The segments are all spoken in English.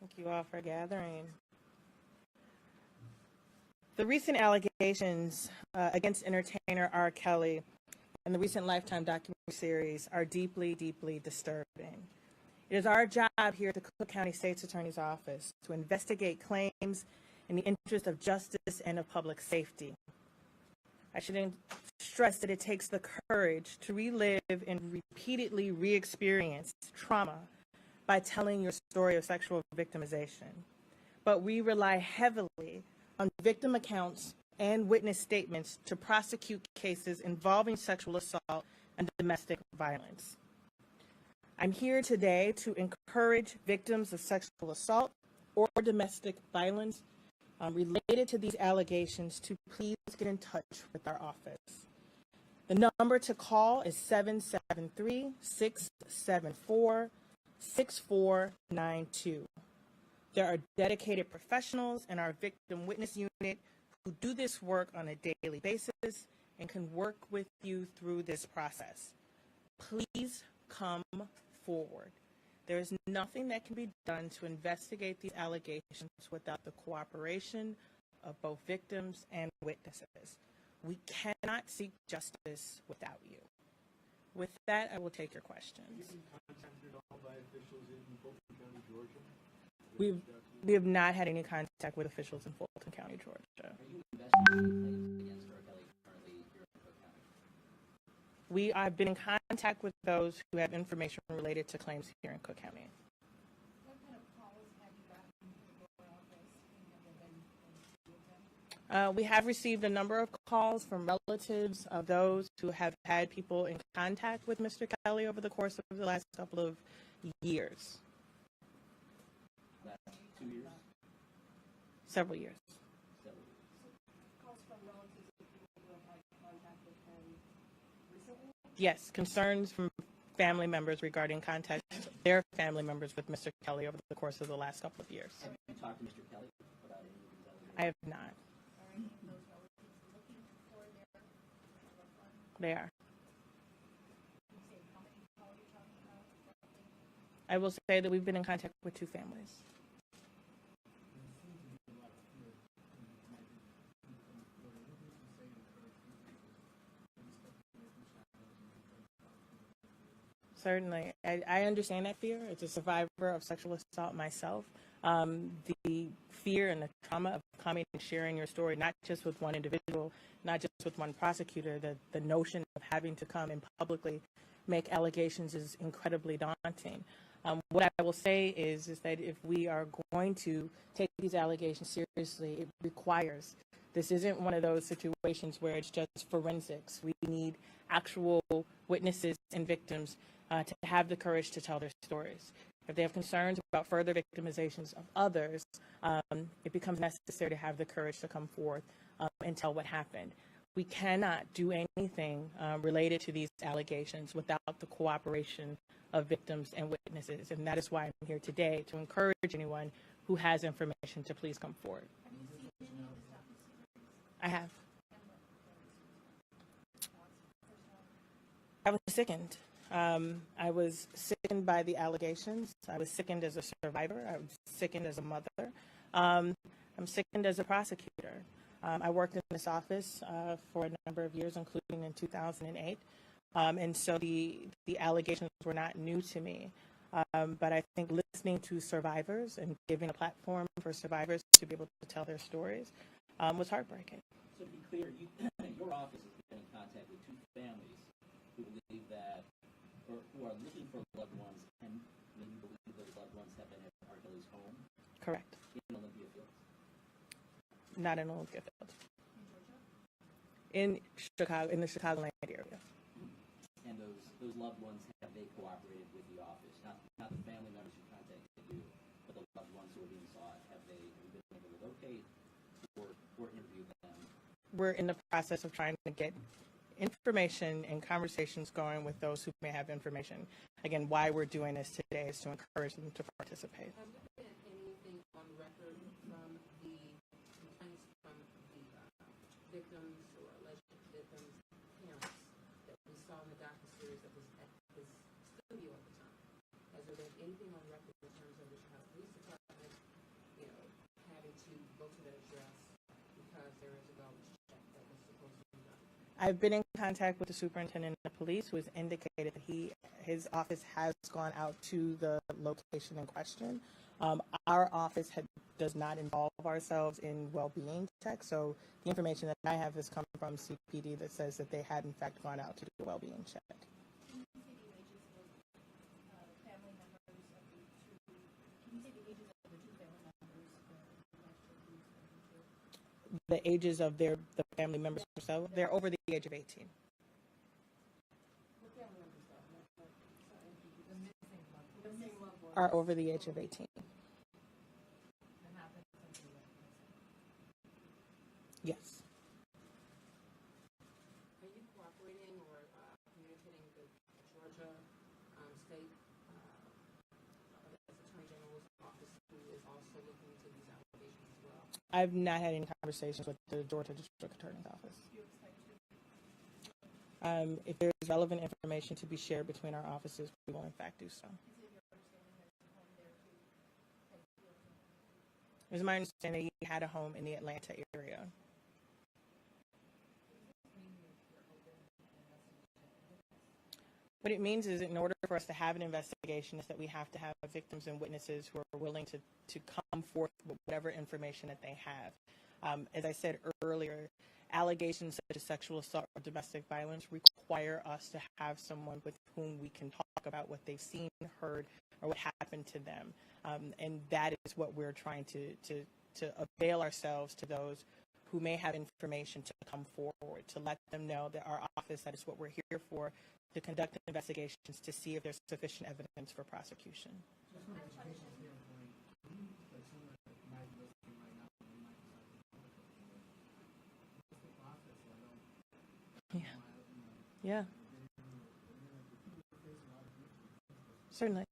Thank you all for gathering. The recent allegations against entertainer R. Kelly and the recent Lifetime documentary series are deeply, deeply disturbing. It is our job here at the Cook County State's Attorney's Office to investigate claims in the interest of justice and of public safety. I should stress that it takes the courage to relive and repeatedly re-experience trauma by telling your story of sexual victimization. But we rely heavily on victim accounts and witness statements to prosecute cases involving sexual assault and domestic violence. I'm here today to encourage victims of sexual assault or domestic violence related to these allegations to please get in touch with our office. The number to call is 773-674-6492. There are dedicated professionals in our victim witness unit who do this work on a daily basis and can work with you through this process. Please come forward. There is nothing that can be done to investigate these allegations without the cooperation of both victims and witnesses. We cannot seek justice without you. With that, I will take your questions. Have you been contacted at all by officials in Fulton County, Georgia? We have not had any contact with officials in Fulton County, Georgia. Are you investigating claims against R. Kelly currently here in Cook County? We have been in contact with those who have information related to claims here in Cook County. What kind of calls have you gotten to the Board office and have there been any of them? We have received a number of calls from relatives of those who have had people in contact with Mr. Kelly over the course of the last couple of years. Last 2 years? Several years. Several years. Calls from relatives of people who have had contact with him recently? Yes, concerns from family members regarding contact their family members with Mr. Kelly over the course of the last couple of years. Have you talked to Mr. Kelly about any of these allegations? I have not. Are any of those relatives looking for their loved one? They are. Can you say how many people you're talking about roughly? I will say that we've been in contact with two families. Certainly. I understand that fear. As a survivor of sexual assault myself, the fear and the trauma of coming and sharing your story, not just with one individual, not just with one prosecutor, the notion of having to come and publicly make allegations is incredibly daunting. What I will say is that if we are going to take these allegations seriously, it requires, this isn't one of those situations where it's just forensics. We need actual witnesses and victims to have the courage to tell their stories. If they have concerns about further victimizations of others, it becomes necessary to have the courage to come forth and tell what happened. We cannot do anything related to these allegations without the cooperation of victims and witnesses, and that is why I'm here today, to encourage anyone who has information to please come forward. I have. I was sickened. I was sickened by the allegations. I was sickened as a survivor. I was sickened as a mother. I'm sickened as a prosecutor. I worked in this office for a number of years, including in 2008. And so the allegations were not new to me. But I think listening to survivors and giving a platform for survivors to be able to tell their stories was heartbreaking. So to be clear, your office has been in contact with two families who believe that, or who are looking for loved ones, and maybe believe those loved ones have been at R. Kelly's home. Correct. In Olympia Fields. Not in Olympia Fields. In Chicago, in the Chicagoland area. And those loved ones, have they cooperated with the office? Not the family members who contacted you, but the loved ones who are being sought. Have you been able to locate or interview them? We're in the process of trying to get information and conversations going with those who may have information. Again, why we're doing this today is to encourage them to participate. Has there been anything on record from the complaints from the victims or alleged victims' parents that we saw in the docuseries that was at his studio at the time? Has there been anything on record in terms of the Chicago Police Department I've been in contact with the superintendent of police, who has indicated that his office has gone out to the location in question. Our office does not involve ourselves in well-being check, so the information that I have has come from CPD that says that they had in fact gone out to do a well-being check. Can you say the ages of those family members of the two? Can you say the ages of the two family members The ages of the family members themselves, they're over the age of 18. Are over the age of 18. Yes. Are you cooperating or communicating with Georgia State Attorney General's office, who is also looking into these allegations as well? I've not had any conversations with the Georgia District Attorney's Office. If there's relevant information to be shared between our offices, we will in fact do so. It was my understanding he had a home in the Atlanta area. What it means is, in order for us to have an investigation, is that we have to have victims and witnesses who are willing to come forth with whatever information that they have. As I said earlier, allegations such as sexual assault or domestic violence require us to have someone with whom we can talk about what they've seen, heard, or what happened to them. And that is what we're trying to avail ourselves to those who may have information to come forward, to let them know that our office, that is what we're here for, to conduct investigations to see if there's sufficient evidence for prosecution. Just from an educational standpoint, like someone that might be listening right now, they might decide to go to it. What's the process? So I don't. Yeah. Certainly.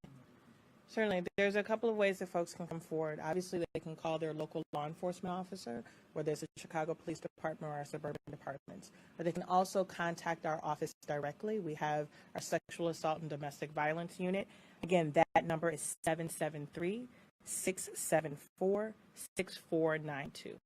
Certainly. There's a couple of ways that folks can come forward. Obviously, they can call their local law enforcement officer, or there's a Chicago Police Department or our suburban departments. Or they can also contact our office directly. We have our Sexual Assault and Domestic Violence Unit. Again, that number is 773-674-6492.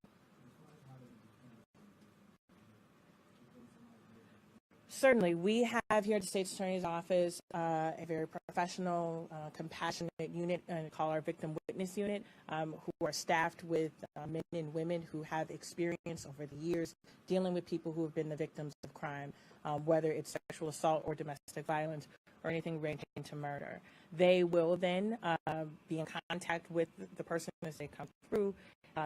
Certainly. We have here at the State's Attorney's Office a very professional, compassionate unit called our Victim Witness Unit, who are staffed with men and women who have experience over the years dealing with people who have been the victims of crime, whether it's sexual assault or domestic violence or anything ranging to murder. They will then be in contact with the person as they come through.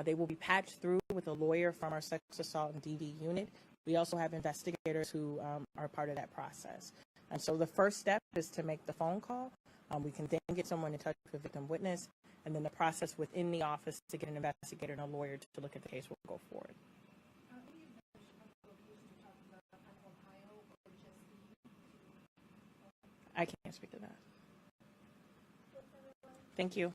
They will be patched through with a lawyer from our Sex Assault and DV unit. We also have investigators who are part of that process. And so the first step is to make the phone call. We can then get someone in touch with a victim witness, and then the process within the office to get an investigator and a lawyer to look at the case will go forward. I can't speak to that. Thank you.